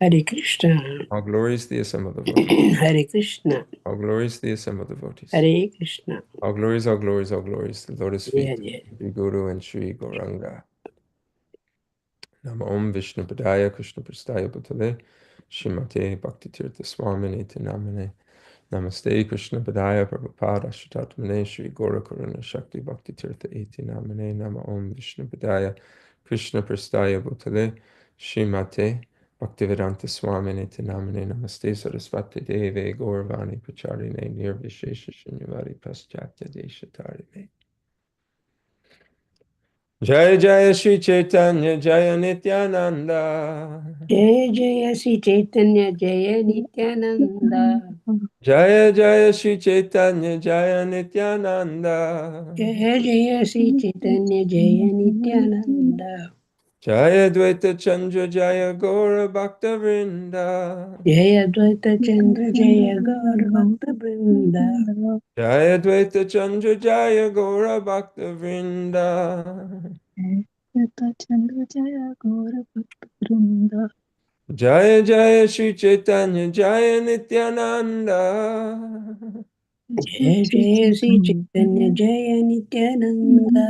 Hare Krishna. All glories the assembled devotees. Hare Krishna. All glories the assembled devotees. Hare Krishna. All glories, all glories, all glories. The lotus feet, Yeah. Sri Guru and Sri Gauranga. Nama Om Vishnu Padaya Krishna Prastaya Bhutale Shrimate Bhakti Tirtha Swamini Namane. Namaste Krishna Padaya Prabhupada Ashtatamane Shri Gora Karuna Shakti Bhakti Tirtha Iti Namane. Nama Om Vishnu Padaya Krishna Prastaya Bhutale Shrimate Bhaktivedanta Swamini Namane. Namaste Sarasvati Deve Gauravani Pacharine Nirvishesha Shunyavadi Paschatya Deshatarine. Jaya Jaya Shri Chaitanya Jaya Nityananda. Jaya Jaya Sri Chaitanya Jaya Nityananda. Jaya Jaya Shri Chaitanya Jaya Nityananda. Jaya Jaya Sri Chaitanya Jaya Nityananda. Jaya Dvaita Chandra Jaya Gora Bhakta Vrinda. Jaya Dvaita Chandra Jaya Gaur Bhakta Vrinda. Jaya Dvaita Chandra Jaya Gora Bhakta Vrinda. Jaya Jaya Shri Chaitanya Jaya Nityananda. Jaya Jaya Sri Chaitanya Jaya Nityananda.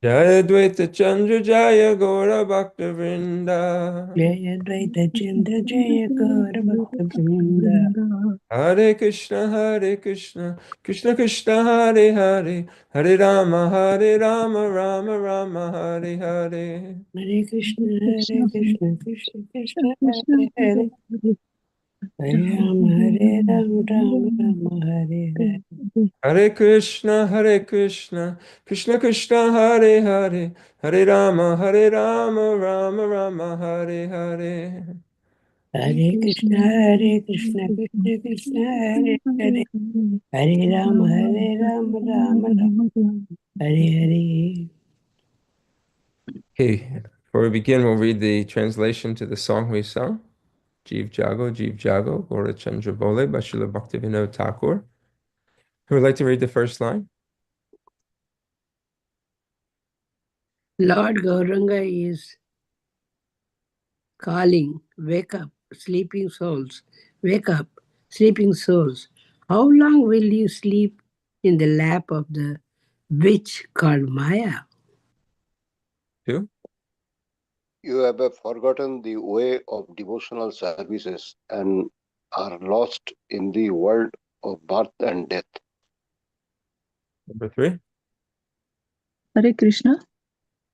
Jaya Dvaita Chandra Jaya Gora Bhakta Vrinda. Jaya Dvaita Chandra Jaya Gaur Bhakta Vrinda. Hare Krishna, Krishna Krishna, Hare Hare, Hare Rama, Rama Rama, Hare Hare. Hare Krishna, Krishna Krishna, Hare Hare. Hare Ram, Rama, Hare Hare. Hare Krishna, Krishna Krishna, Hare Hare, Hare Rama, Rama Rama, Hare Hare. Hare Krishna, Krishna Krishna, Hare Hare. Hare Ram, Rama Rama, Hare Hare. Okay, before we begin, we'll read the translation to the song we sung. Jeev Jago, Gaura Chandra Bole, by Srila Bhaktivinoda Thakur. Who would like to read the first line? Lord Gauranga is calling, wake up, sleeping souls. Wake up, sleeping souls. How long will you sleep in the lap of the witch called Maya? Two. You have forgotten the way of devotional services and are lost in the world of birth and death. Number three. Hare Krishna,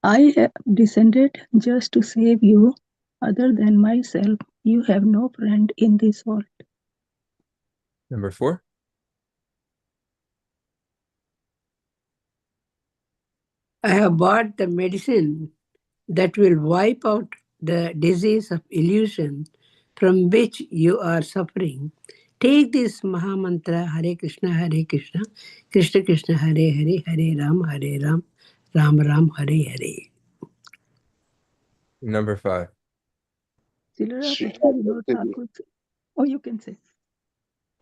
I have descended just to save you. Other than myself, you have no friend in this world. Number four. I have bought the medicine that will wipe out the disease of illusion from which you are suffering. Take this Mahamantra, Hare Krishna, Krishna Krishna, Hare Hare, Hare Ram, Ram Ram, Hare Hare. Number five. Oh, you can say.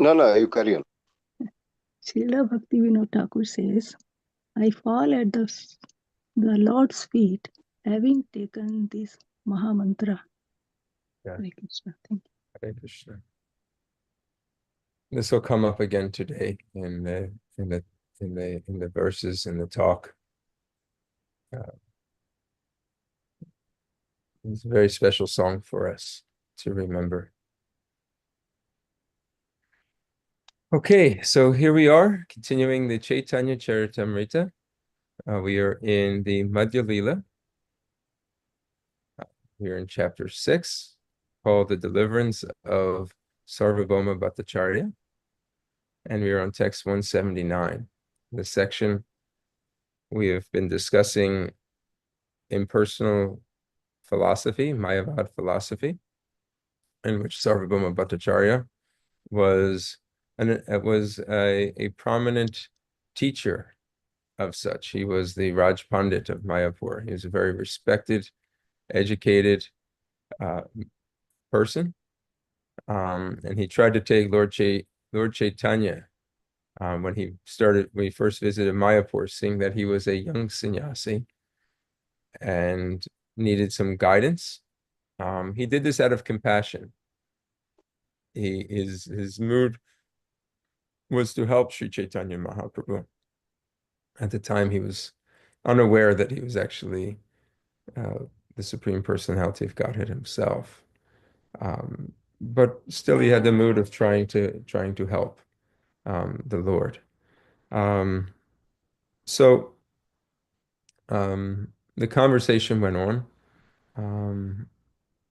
No, you carry on. Srila Bhaktivinoda Thakur says, I fall at the Lord's feet, having taken this Mahamantra. Yeah. Hare Krishna. Thank you. Hare Krishna. This will come up again today in the verses in the talk. It's a very special song for us to remember. Okay, so here we are, continuing the Caitanya Caritamrita. We are in the Madhya Lila. We are in chapter 6, called The Deliverance of Sarvabhauma Bhattacharya. And we are on text 179. This section, we have been discussing impersonal philosophy, Mayavad philosophy, in which Sarvabhauma Bhattacharya was a prominent teacher of such. He was the Raj Pandit of Mayapur. He was a very respected, educated person. And he tried to take Lord Caitanya when he first visited Mayapur, seeing that he was a young sannyasi and needed some guidance. He did this out of compassion. his mood was to help Sri Chaitanya Mahaprabhu. At the time, he was unaware that he was actually the Supreme Personality of Godhead himself. But still, he had the mood of trying to help the Lord. So the conversation went on.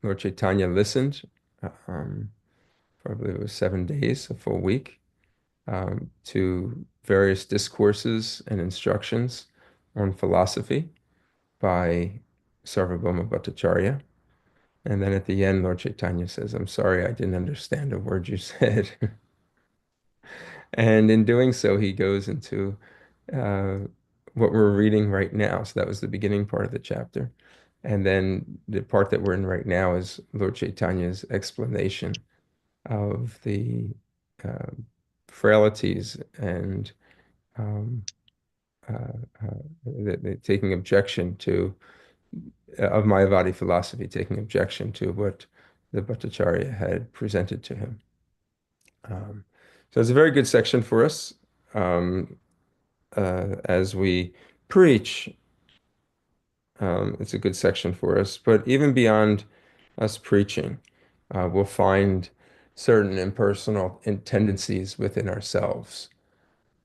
Lord Chaitanya listened. Probably it was 7 days, a full week, to various discourses and instructions on philosophy by Sarvabhauma Bhattacharya. And then at the end, Lord Chaitanya says, "I'm sorry, I didn't understand a word you said." And in doing so, he goes into what we're reading right now. So that was the beginning part of the chapter. And then the part that we're in right now is Lord Chaitanya's explanation of the frailties and the taking objection to of Mayavadi philosophy, taking objection to what the Bhattacharya had presented to him. So it's a very good section for us as we preach. It's a good section for us, but even beyond us preaching, we'll find certain impersonal tendencies within ourselves.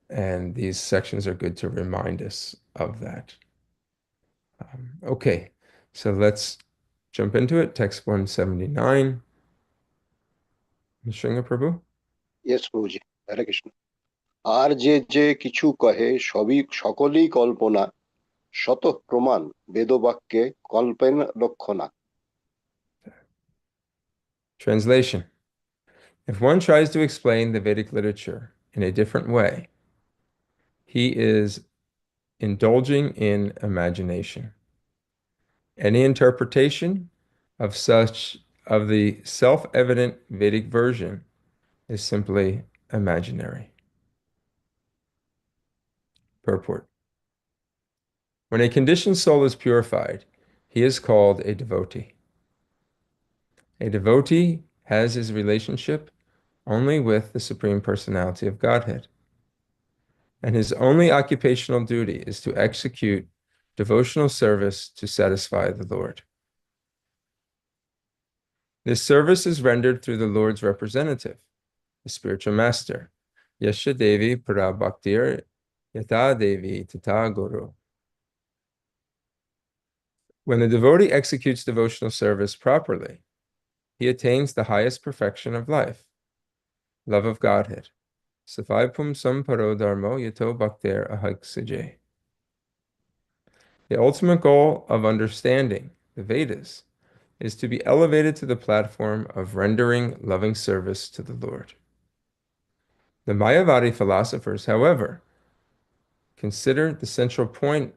And these sections are good to remind us of that. Okay, so let's jump into it. Text 179. Nrsinga Prabhu. Yes, Prabhuji. Hare Krishna. আর যে যে কিছু কহে সবই সকলই কল্পনা শত প্রমাণ বেদবাক্যে কল্পেন লক্ষণা. Translation. If one tries to explain the Vedic literature in a different way, he is indulging in imagination. Any interpretation of the self-evident Vedic version is simply imaginary. Purport. When a conditioned soul is purified, he is called a devotee. A devotee has his relationship only with the Supreme Personality of Godhead, and his only occupational duty is to execute devotional service to satisfy the Lord. This service is rendered through the Lord's representative, the spiritual master, Yasha Devi Parabhaktir Yata Devi Tata Guru. When the devotee executes devotional service properly, he attains the highest perfection of life, love of Godhead. Savaipum samparo dharmo yato bhakter ahaksaje. The ultimate goal of understanding the Vedas is to be elevated to the platform of rendering loving service to the Lord. The Mayavadi philosophers, however, consider the central point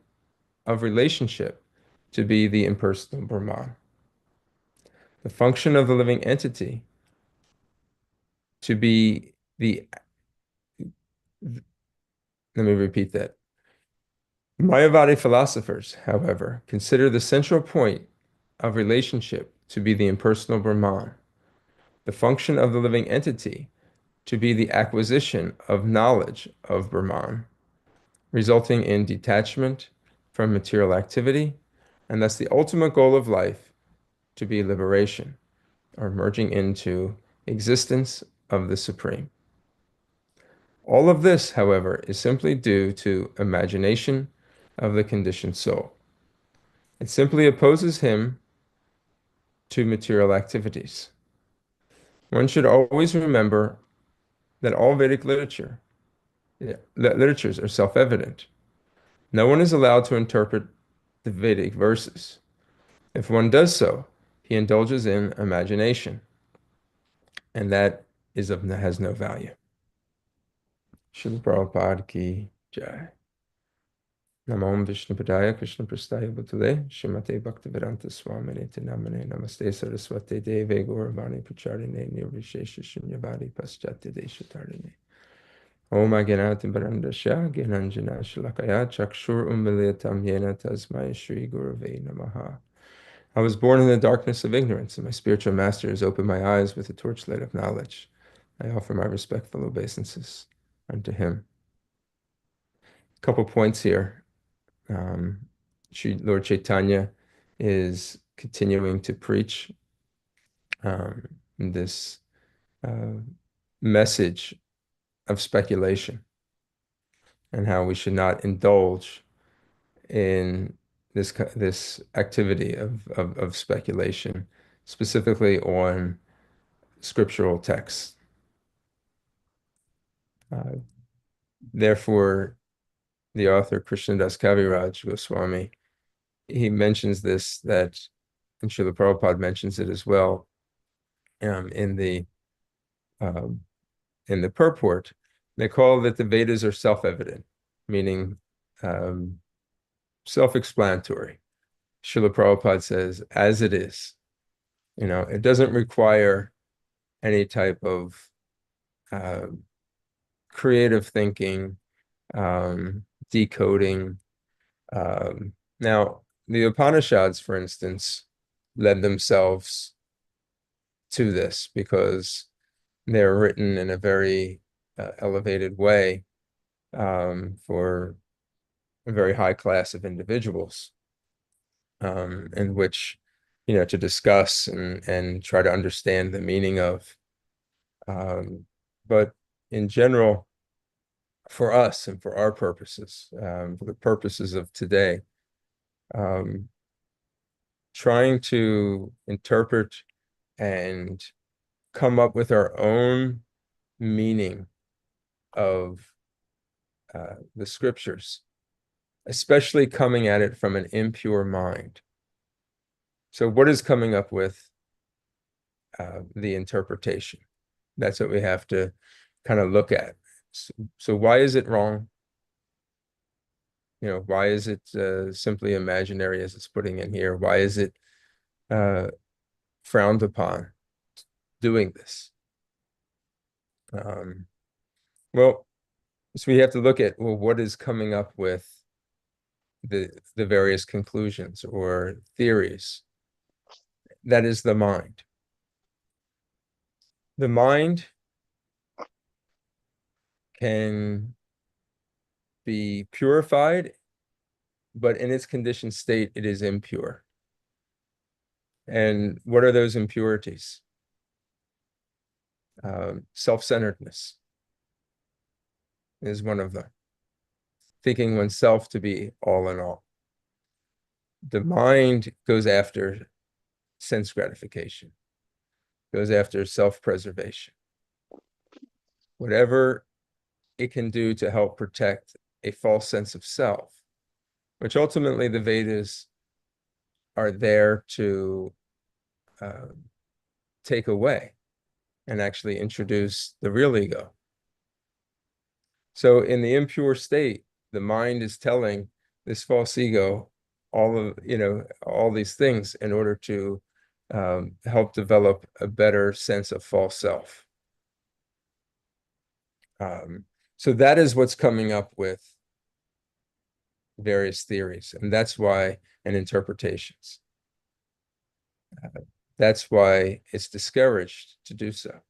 of relationship to be the impersonal Brahman, the function of the living entity to be the, let me repeat that. Mayavadi philosophers, however, consider the central point of relationship to be the impersonal Brahman, the function of the living entity to be the acquisition of knowledge of Brahman, resulting in detachment from material activity, and thus the ultimate goal of life to be liberation, or merging into existence of the Supreme. All of this, however, is simply due to imagination of the conditioned soul. It simply opposes him to material activities. One should always remember that all Vedic literatures are self-evident. No one is allowed to interpret the Vedic verses. If one does so, he indulges in imagination, and that has no value. Srila Prabhupada ki jai. Namam Vishnupadaya Krishna Prastaya Bhutale Srimate Bhaktivedanta Swamine Namane Namaste Saraswate Deve Gauravani Pracharine Nirvishesha Shunyavadi Paschatya Deshatarine. Om Agyanati Barandasya Gyananjana Shalakaya Chakshur Umiliyatam Yena Tasmai Shri Gurave Namaha. I was born in the darkness of ignorance, and my spiritual master has opened my eyes with the torchlight of knowledge. I offer my respectful obeisances unto him. A couple points here. Lord Chaitanya is continuing to preach this message of speculation and how we should not indulge in this activity of speculation, specifically on scriptural texts. Therefore, the author Krishnadas Kaviraj Goswami, he mentions this, that, and Srila Prabhupada mentions it as well, in the purport. They call it the Vedas are self-evident, meaning self-explanatory. Srila Prabhupada says, as it is, it doesn't require any type of creative thinking, decoding. Now, the Upanishads, for instance, led themselves to this because they're written in a very elevated way for a very high class of individuals, in which, to discuss and try to understand the meaning of. But in general, for us and for our purposes, for the purposes of today, trying to interpret and come up with our own meaning of the scriptures, especially coming at it from an impure mind. So what is coming up with the interpretation? That's what we have to kind of look at. So why is it wrong? Why is it simply imaginary, as it's putting in here? Why is it frowned upon doing this? Well, so we have to look at, what is coming up with the various conclusions or theories? That is the mind. The mind can be purified, but in its conditioned state, it is impure. And what are those impurities? Self-centeredness is one of them. Thinking oneself to be all in all. The mind goes after sense gratification, goes after self-preservation. Whatever it can do to help protect a false sense of self, which ultimately the Vedas are there to take away and actually introduce the real ego. So in the impure state, the mind is telling this false ego all these things in order to help develop a better sense of false self. So that is what's coming up with various theories, and that's why, and interpretations. That's why it's discouraged to do so.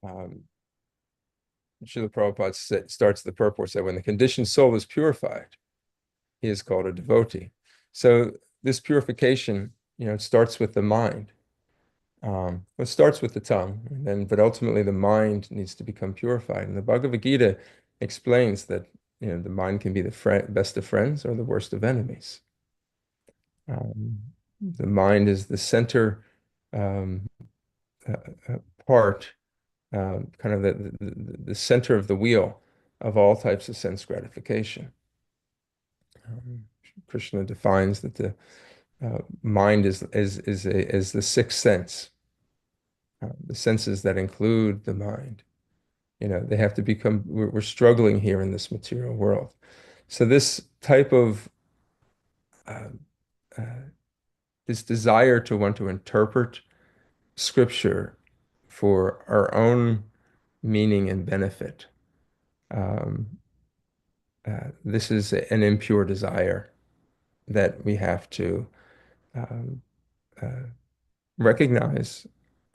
Srila Prabhupada starts the purport, said, when the conditioned soul is purified, he is called a devotee. So this purification, it starts with the mind. It starts with the tongue, but ultimately the mind needs to become purified. And the Bhagavad Gita explains that the mind can be the best of friends or the worst of enemies. The mind is the center part, kind of the center of the wheel of all types of sense gratification. Krishna defines that the mind is the sixth sense. The senses that include the mind, they have to become, we're struggling here in this material world. So this type of, this desire to want to interpret scripture for our own meaning and benefit, this is an impure desire that we have to recognize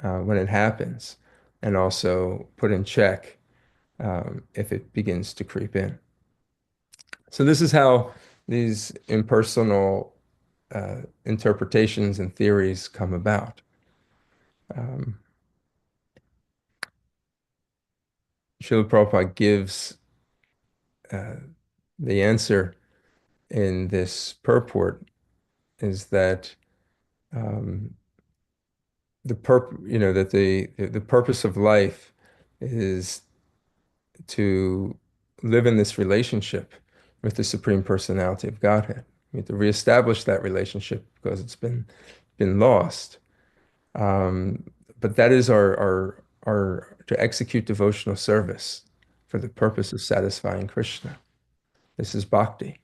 when it happens, and also put in check if it begins to creep in. So this is how these impersonal interpretations and theories come about. Srila Prabhupada gives the answer in this purport is that the purpose of life is to live in this relationship with the Supreme Personality of Godhead. We have to reestablish that relationship because it's been lost. But that is our to execute devotional service for the purpose of satisfying Krishna. This is bhakti,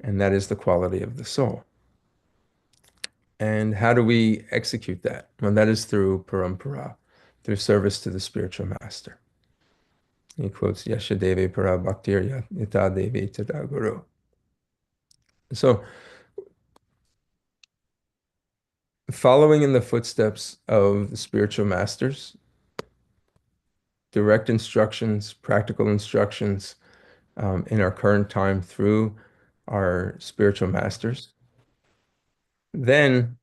and that is the quality of the soul. And how do we execute that? Well, that is through parampara, through service to the spiritual master. He quotes Yasha Devi Para Bhaktir Yata Devi Tada Guru. So, following in the footsteps of the spiritual masters, direct instructions, practical instructions in our current time through our spiritual masters, then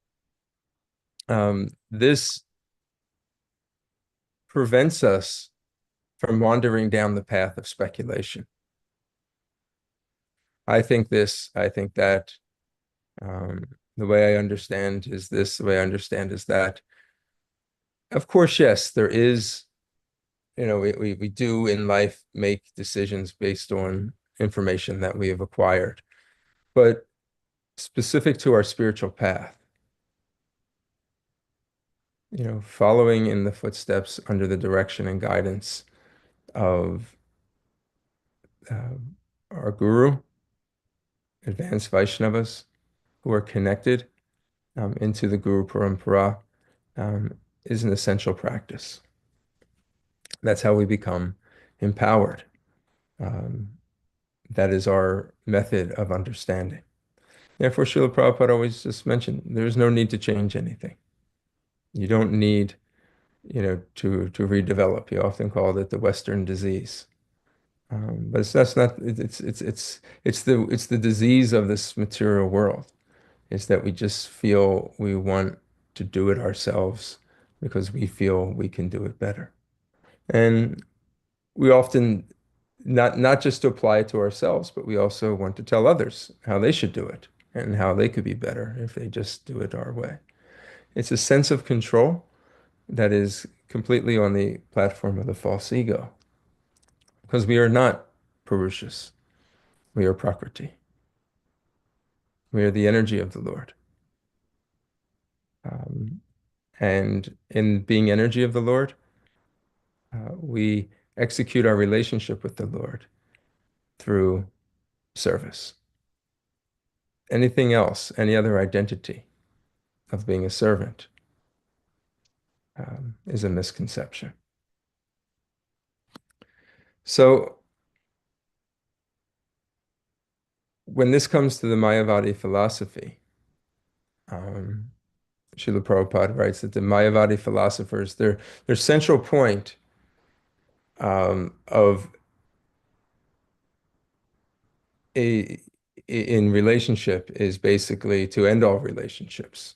this prevents us from wandering down the path of speculation. I think this, I think that. The way I understand is this, the way I understand is that. Of course, yes, there is, we do in life make decisions based on information that we have acquired, but specific to our spiritual path, following in the footsteps under the direction and guidance of our guru, advanced Vaishnavas who are connected into the Guru Parampara is an essential practice. That's how we become empowered. That is our method of understanding. Therefore, Srila Prabhupada always just mentioned, there's no need to change anything. You don't need, to redevelop. He often called it the Western disease. But that's not, it's the disease of this material world. It's that we just feel we want to do it ourselves because we feel we can do it better. And we often not just to apply it to ourselves, but we also want to tell others how they should do it and how they could be better if they just do it our way. It's a sense of control that is completely on the platform of the false ego, because we are not Purushas. We are Prakriti. We are the energy of the Lord. And in being energy of the Lord, we execute our relationship with the Lord through service. Anything else, any other identity of being a servant is a misconception. So when this comes to the Mayavadi philosophy, Srila Prabhupada writes that the Mayavadi philosophers, their central point of in relationship is basically to end all relationships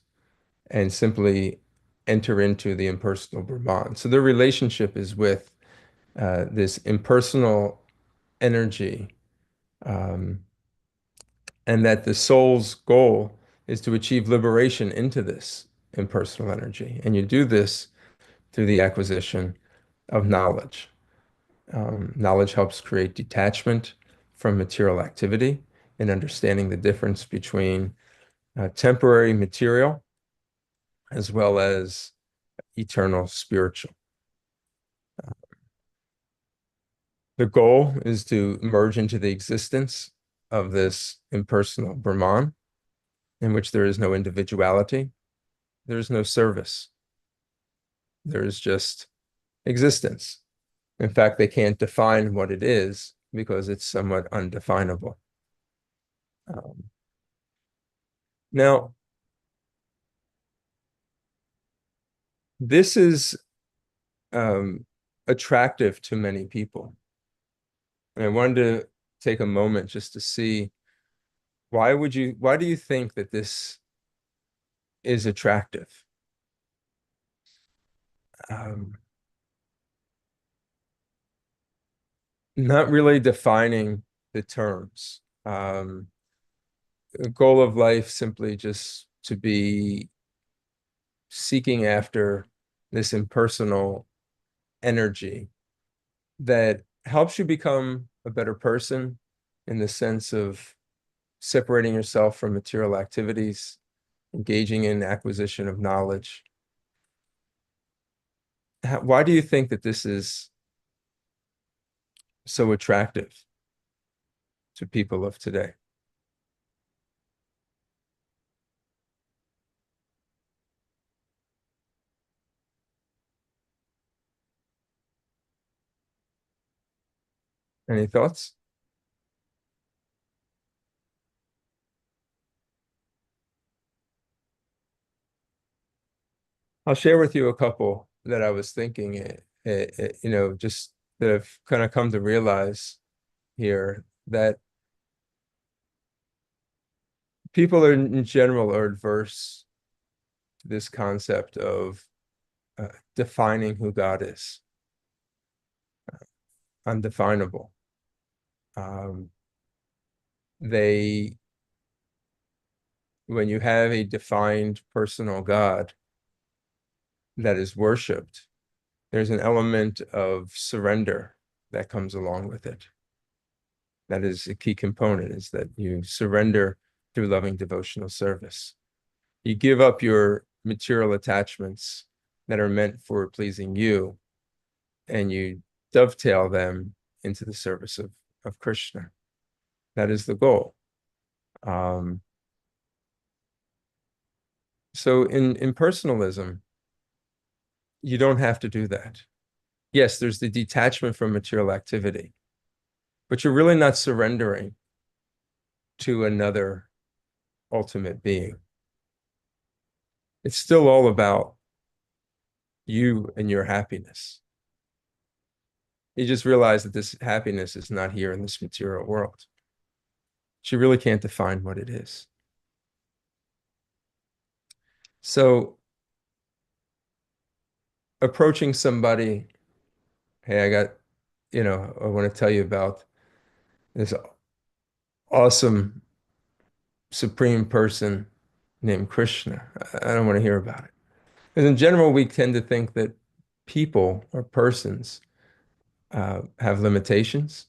and simply enter into the impersonal Brahman. So their relationship is with this impersonal energy, and that the soul's goal is to achieve liberation into this impersonal energy. And you do this through the acquisition of knowledge. Knowledge helps create detachment from material activity and understanding the difference between temporary material as well as eternal spiritual. The goal is to merge into the existence of this impersonal Brahman, in which there is no individuality, there is no service, there is just existence. In fact, they can't define what it is because it's somewhat undefinable. Now, This is attractive to many people. And I wanted to take a moment just to see why do you think that this is attractive? Not really defining the terms. The goal of life simply just to be seeking after this impersonal energy that helps you become a better person in the sense of separating yourself from material activities, engaging in acquisition of knowledge. Why do you think that this is so attractive to people of today? Any thoughts? I'll share with you a couple that I was thinking, just that I've kind of come to realize here that people are in general are adverse to this concept of defining who God is, undefinable. When you have a defined personal God that is worshipped, there's an element of surrender that comes along with it. That is a key component, is that you surrender through loving devotional service. You give up your material attachments that are meant for pleasing you, and you dovetail them into the service of Krishna. That is the goal. So in personalism, you don't have to do that. Yes, there's the detachment from material activity, but you're really not surrendering to another ultimate being. It's still all about you and your happiness. You just realize that this happiness is not here in this material world. She really can't define what it is. So approaching somebody, hey, I want to tell you about this awesome supreme person named Krishna. I don't want to hear about it. Because in general, we tend to think that people or persons have limitations,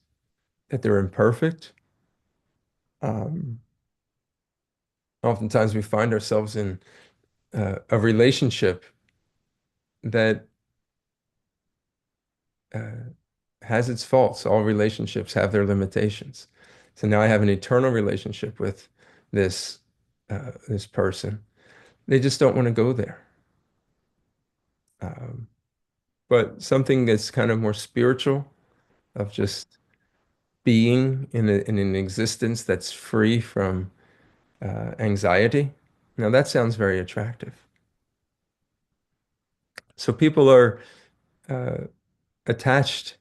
that they're imperfect. Oftentimes we find ourselves in a relationship that has its faults. All relationships have their limitations. So now I have an eternal relationship with this this person. They just don't want to go there. But something that's kind of more spiritual, of just being in an existence that's free from anxiety. Now that sounds very attractive. So people are attached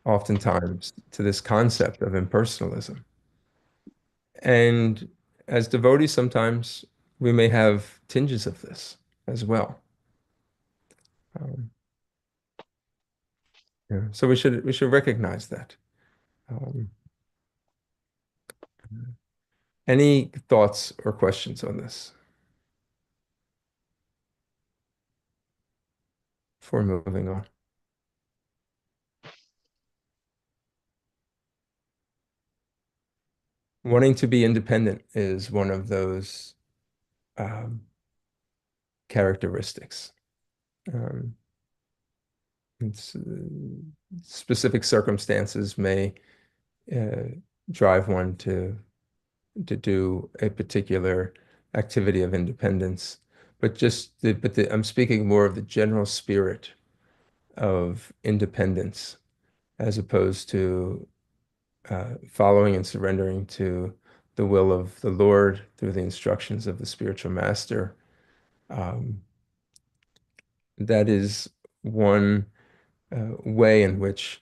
oftentimes to this concept of impersonalism. And as devotees, sometimes we may have tinges of this as well. Yeah. So we should recognize that. Um, any thoughts or questions on this before moving on? Wanting to be independent is one of those characteristics. Um, specific circumstances may drive one to do a particular activity of independence, but I'm speaking more of the general spirit of independence as opposed to following and surrendering to the will of the Lord through the instructions of the spiritual master. That is one way in which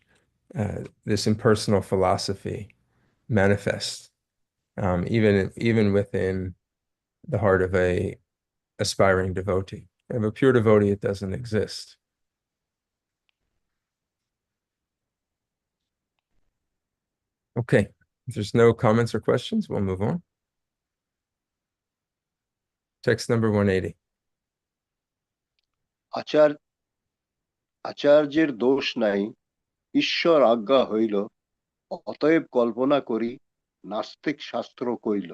this impersonal philosophy manifests, even within the heart of a aspiring devotee. Of a pure devotee, it doesn't exist. Okay, if there's no comments or questions, we'll move on. Text number 180. আচার্যের দোষ নাই, ঈশ্বর আজ্ঞা হইল, অতএব কল্পনা করি, নাস্তিক শাস্ত্র কইল।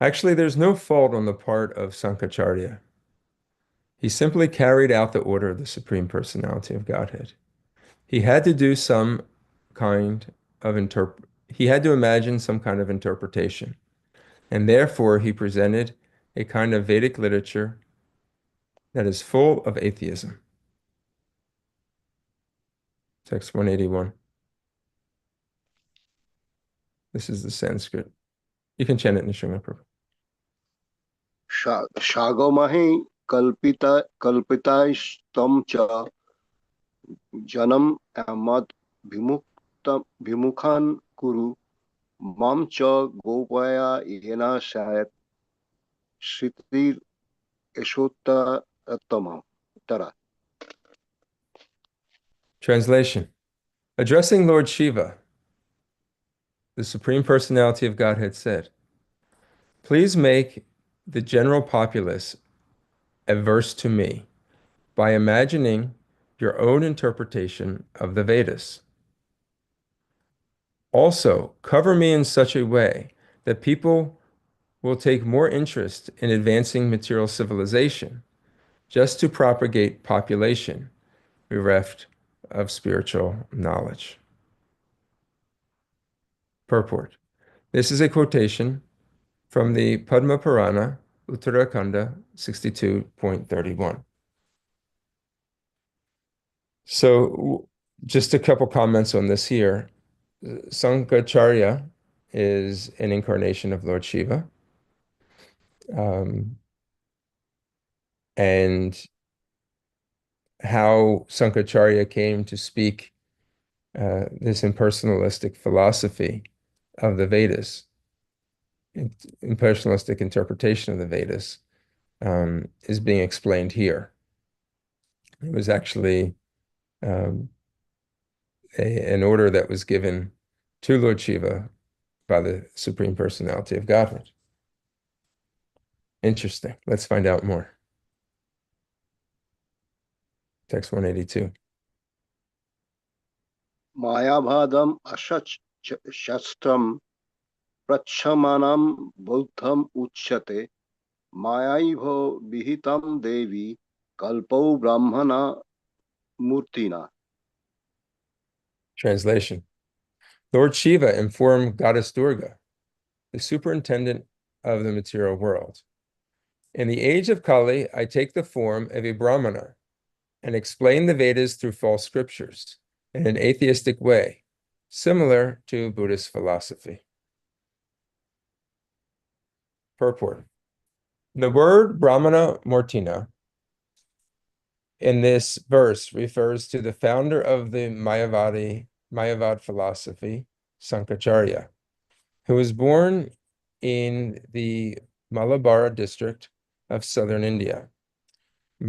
Actually, there's no fault on the part of Sankaracharya. He simply carried out the order of the Supreme Personality of Godhead. He had to do some kind of he had to imagine some kind of interpretation. And therefore, he presented a kind of Vedic literature that is full of atheism. Text 181. This is the Sanskrit. You can chant it in Srimad Prabhupada. সাগমহে কল্পিতাস্তম চ জনম মদ বিমুখান কুরু মাম চ গোপয়া येना शायद স্মৃতির এষোত্তরা। Translation. Addressing Lord Shiva, the Supreme Personality of Godhead said, "Please make the general populace averse to me by imagining your own interpretation of the Vedas. Also, cover me in such a way that people will take more interest in advancing material civilization just to propagate population bereft of spiritual knowledge." Purport. This is a quotation from the Padma Purana, Uttarakhanda 62.31. So just a couple comments on this here. Sankaracharya is an incarnation of Lord Shiva. And how Sankaracharya came to speak this impersonalistic philosophy of the Vedas, impersonalistic interpretation of the Vedas, is being explained here. It was actually an order that was given to Lord Shiva by the Supreme Personality of Godhead. Interesting. Let's find out more. Text 182. মায়াবাদম শাস্ত্রম প্রচ্ছমানম বৌদ্ধম উচ্যতে মায়াইভ বিহিতম Devi কল্পৌ brahmana মূর্তিনা। Translation. Lord Shiva informed Goddess Durga, the superintendent of the material world. In the age of Kali, I take the form of a Brahmana and explain the Vedas through false scriptures in an atheistic way, similar to Buddhist philosophy. Purport. The word Brahmana Murtina in this verse refers to the founder of the Mayavad philosophy, Sankaracharya, who was born in the Malabar district of southern India.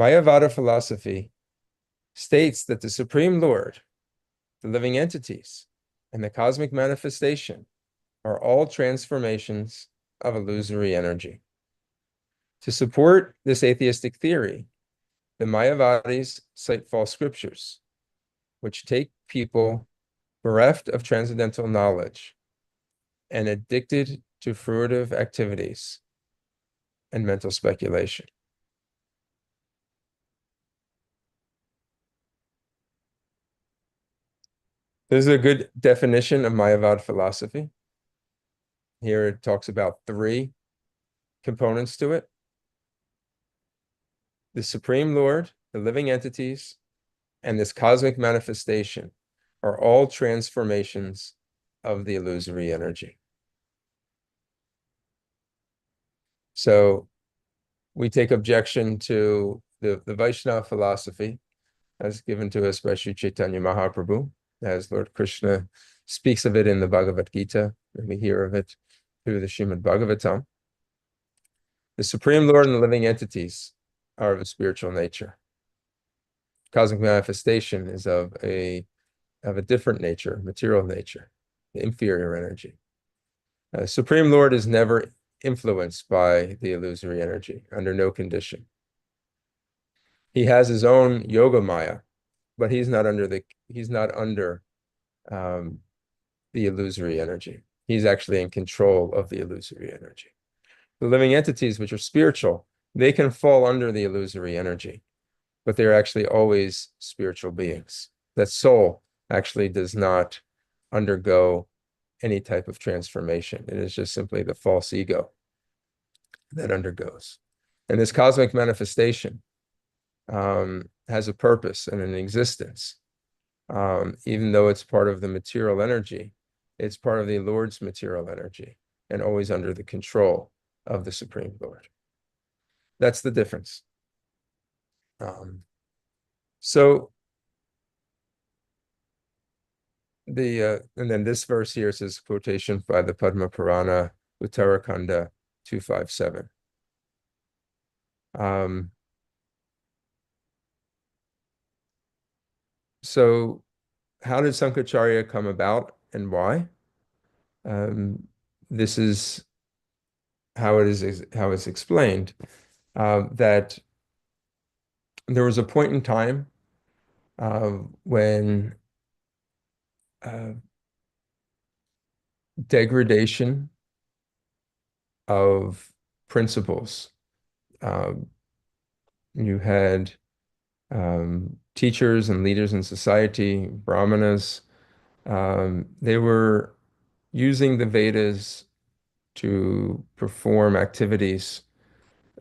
Mayavada philosophy states that the Supreme Lord, the living entities, and the cosmic manifestation are all transformations of illusory energy. To support this atheistic theory, the Mayavadis cite false scriptures, which take people bereft of transcendental knowledge and addicted to fruitive activities and mental speculation. This is a good definition of Mayavad philosophy. Here it talks about 3 components to it. The Supreme Lord, the living entities, and this cosmic manifestation are all transformations of the illusory energy. So we take objection to the Vaishnava philosophy as given to us by Sri Caitanya Mahaprabhu, as Lord Krishna speaks of it in the Bhagavad Gita, and we hear of it through the Srimad Bhagavatam. The Supreme Lord and the living entities are of a spiritual nature. Cosmic manifestation is of a different nature, material nature, inferior energy. Supreme Lord is never influenced by the illusory energy under no condition. He has his own yoga maya, but he's not under the illusory energy. He's actually in control of the illusory energy. The living entities, which are spiritual, they can fall under the illusory energy, but they're actually always spiritual beings. That soul actually does not undergo any type of transformation. It is just simply the false ego that undergoes. And this cosmic manifestation has a purpose and an existence. Even though it's part of the material energy, it's part of the Lord's material energy and always under the control of the Supreme Lord. That's the difference. So and then this verse here says quotation by the Padma Purana, Uttarakhanda 257. So how did Sankaracharya come about and why? This is how it's explained, that there was a point in time when degradation of principles. You had teachers and leaders in society, brahmanas, they were using the Vedas to perform activities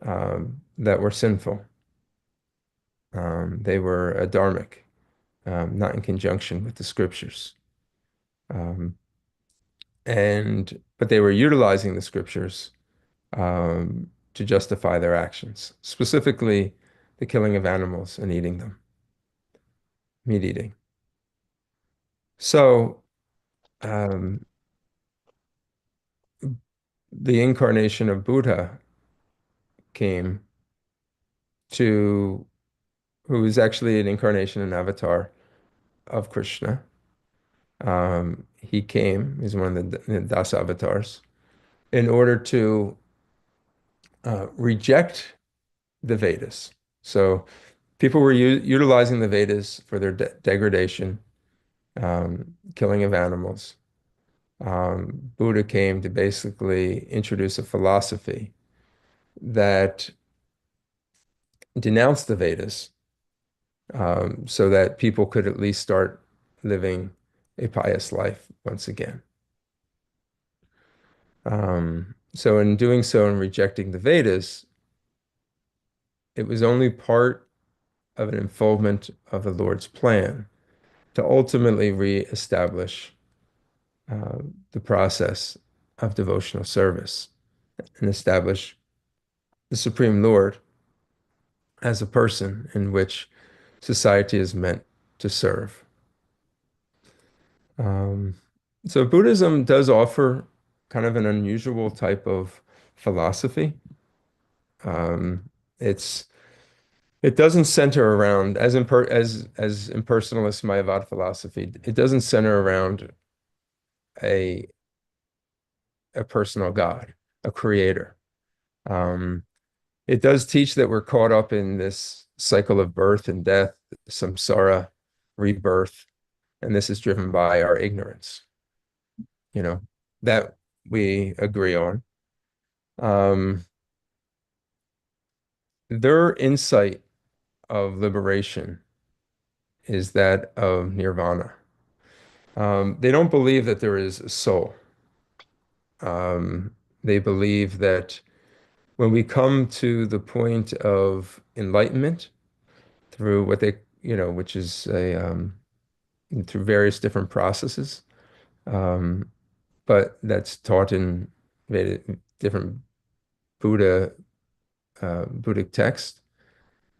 that were sinful. They were adharmic, not in conjunction with the scriptures. But they were utilizing the scriptures to justify their actions, specifically the killing of animals and eating them, meat eating. So the incarnation of Buddha came who is actually an incarnation, an avatar of Krishna. He's one of the Dasa avatars, in order to reject the Vedas. So people were utilizing the Vedas for their degradation, killing of animals. Buddha came to basically introduce a philosophy that denounced the Vedas, so that people could at least start living a pious life once again. So in doing so and rejecting the Vedas, it was only part of an unfoldment of the Lord's plan to ultimately re-establish the process of devotional service and establish the Supreme Lord as a person in which society is meant to serve. So Buddhism does offer kind of an unusual type of philosophy. It doesn't center around, as impersonalist Mayavad philosophy, it doesn't center around a personal God, a creator. It does teach that we're caught up in this cycle of birth and death, samsara, rebirth, and this is driven by our ignorance, that we agree on. Their insight of liberation is that of nirvana. They don't believe that there is a soul. They believe that when we come to the point of enlightenment through what they, which is through various different processes, but that's taught in different Buddha Buddhic text.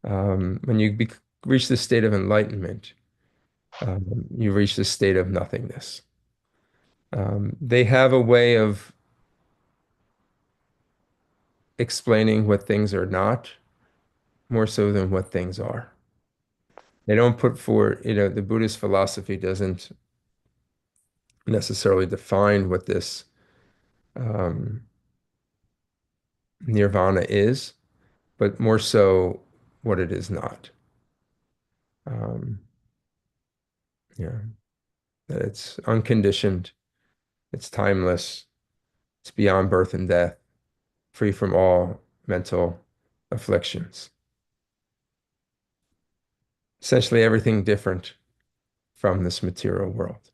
When you reach the state of enlightenment, you reach the state of nothingness. They have a way of explaining what things are not, more so than what things are. They don't put forward, the Buddhist philosophy doesn't necessarily define what this nirvana is, but more so what it is not. Yeah, that it's unconditioned, it's timeless, it's beyond birth and death, free from all mental afflictions. Essentially everything different from this material world.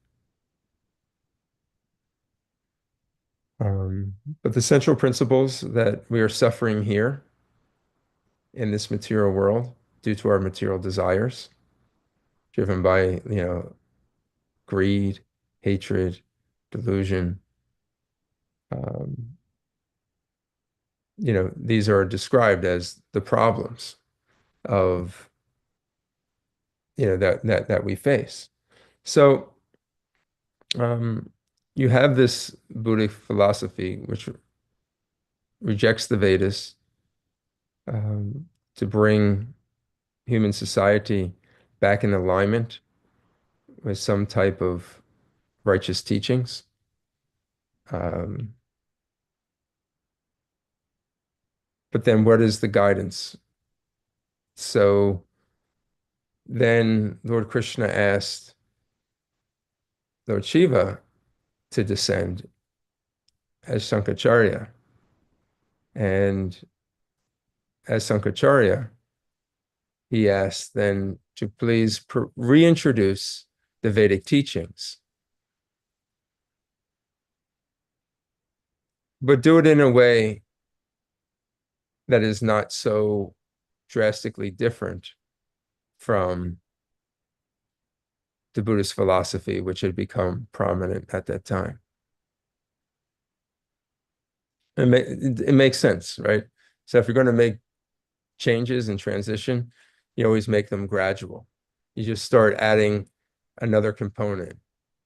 But the central principles that we are suffering here in this material world due to our material desires, driven by, greed, hatred, delusion, these are described as the problems of, that we face. So you have this Buddhist philosophy which rejects the Vedas to bring human society back in alignment with some type of righteous teachings. But then what is the guidance? So then Lord Krishna asked Lord Shiva to descend as Sankaracharya. And as Sankaracharya, he asked then to please reintroduce the Vedic teachings, but do it in a way that is not so drastically different from the Buddhist philosophy, which had become prominent at that time. It makes sense, right? So if you're going to make changes and transition, you always make them gradual. You just start adding another component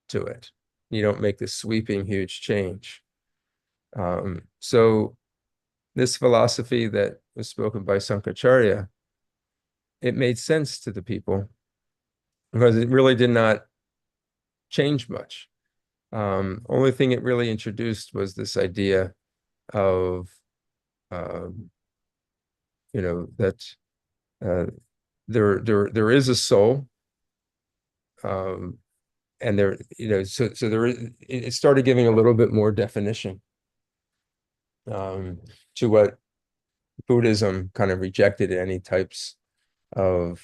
to it. You don't make this sweeping, huge change. So this philosophy that was spoken by Sankaracharya, it made sense to the people because it really did not change much. Only thing it really introduced was this idea of, that there is a soul, and there, so there is, it started giving a little bit more definition to what Buddhism kind of rejected any types of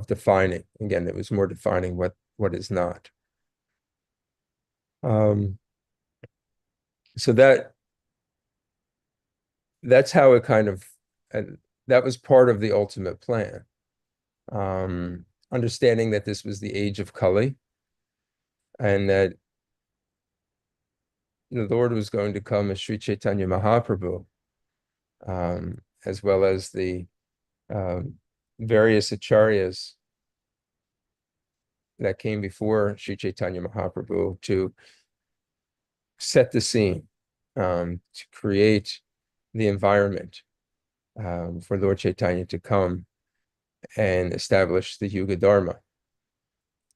defining. Again, it was more defining what is not. So that's how it kind of, that was part of the ultimate plan. Understanding that this was the age of Kali, and that the Lord was going to come as Sri Caitanya Mahaprabhu, as well as the various acharyas that came before Sri Caitanya Mahaprabhu to set the scene, to create the environment for Lord Chaitanya to come and establish the Yuga Dharma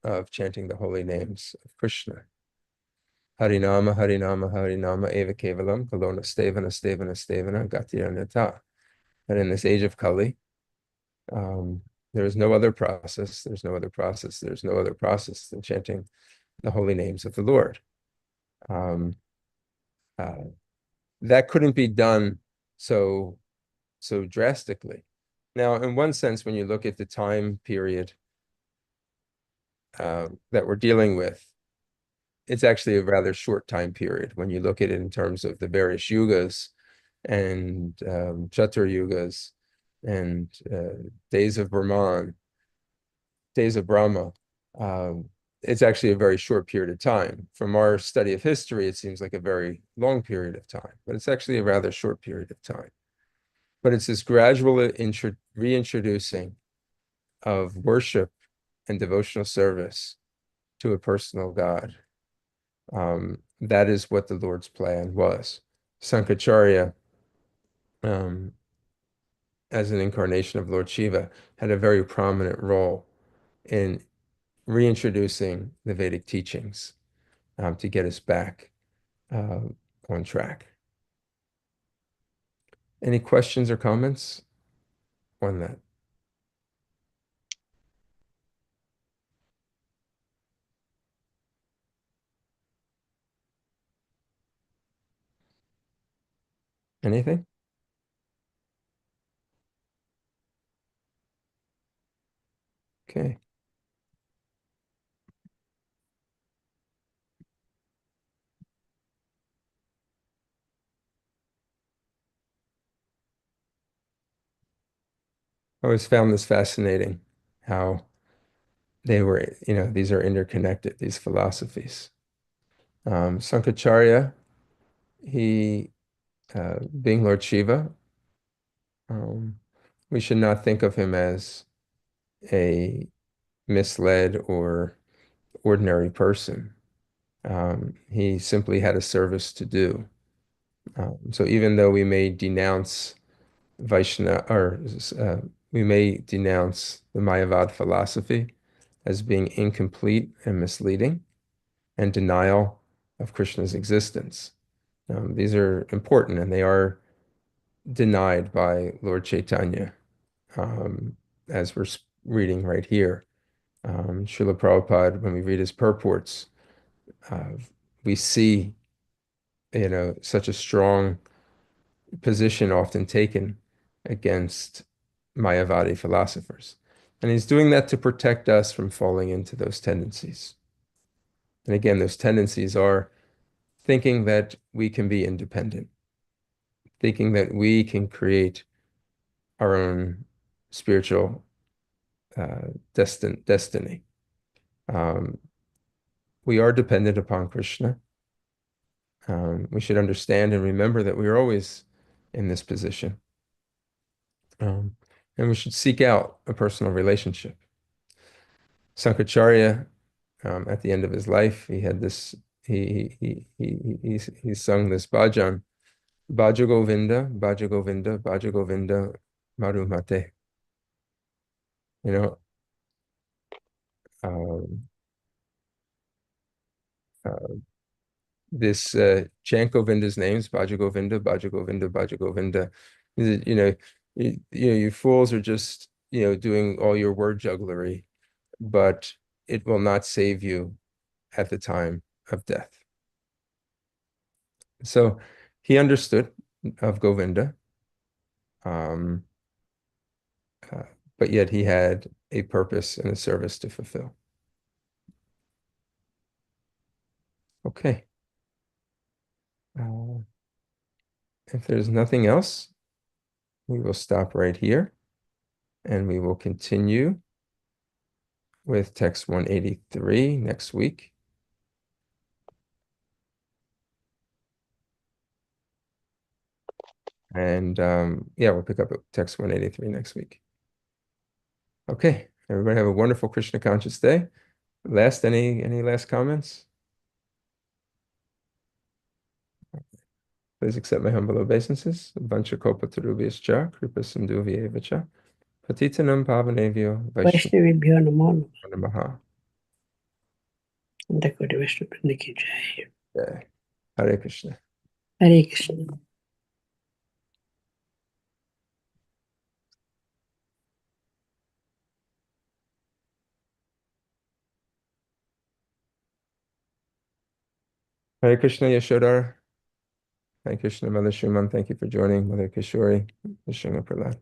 of chanting the holy names of Krishna. Harinama, Harinama, Harinama, Eva Kevalam, Kalona Stevana, Stevana, Stevana, Gatiranata. And in this age of Kali, there is no other process, there's no other process, there's no other process than chanting the holy names of the Lord. That couldn't be done so drastically. Now, in one sense, when you look at the time period that we're dealing with, it's actually a rather short time period when you look at it in terms of the various yugas and Chatur yugas and days of Brahman, days of Brahma. It's actually a very short period of time. From our study of history, it seems like a very long period of time, but it's actually a rather short period of time. But it's this gradual reintroducing of worship and devotional service to a personal God. That is what the Lord's plan was. Sankaracharya, as an incarnation of Lord Shiva, had a very prominent role in reintroducing the Vedic teachings to get us back on track. Any questions or comments on that? Anything? Okay. I always found this fascinating, how they were, these are interconnected, these philosophies. Sankaracharya, he, being Lord Shiva, we should not think of him as a misled or ordinary person. He simply had a service to do. So even though we may denounce Vaishnava, or we may denounce the Mayavad philosophy as being incomplete and misleading, and denial of Krishna's existence. These are important, and they are denied by Lord Caitanya, as we're reading right here. Srila Prabhupada, when we read his purports, we see, such a strong position often taken against Mayavadi philosophers. And he's doing that to protect us from falling into those tendencies. And again, those tendencies are thinking that we can be independent, thinking that we can create our own spiritual destiny. We are dependent upon Krishna. We should understand and remember that we are always in this position. And we should seek out a personal relationship. Sankaracharya, at the end of his life, he had this, he sung this bhajan, Bhaja Govinda, Bhaja Govinda, Bhaja Govinda, Madhu Mate. Um, this chant Govinda's names, Bhaja Govinda, Bhaja Govinda, Bhaja Govinda. You fools are just, doing all your word jugglery, but it will not save you at the time of death. So he understood of Govinda, um, but yet he had a purpose and a service to fulfill. Okay. If there's nothing else, we will stop right here, and we will continue with text 183 next week. And yeah, we'll pick up at text 183 next week. Okay, everybody have a wonderful Krishna conscious day. Any last comments? Please accept my humble obeisances. Vancha kopa tarubhyascha, kripa sindhuvyeva patitanam pavanevyo Vaishnavibhyo namo namaha. Dakota Vishnu Prabhu ki jai. Okay. Hare Krishna. Hare Krishna. Hare Krishna, Yashodhara. Hare Krishna, Mother Shuman. Thank you for joining. Mother Kishori, Vishnu Prahlad.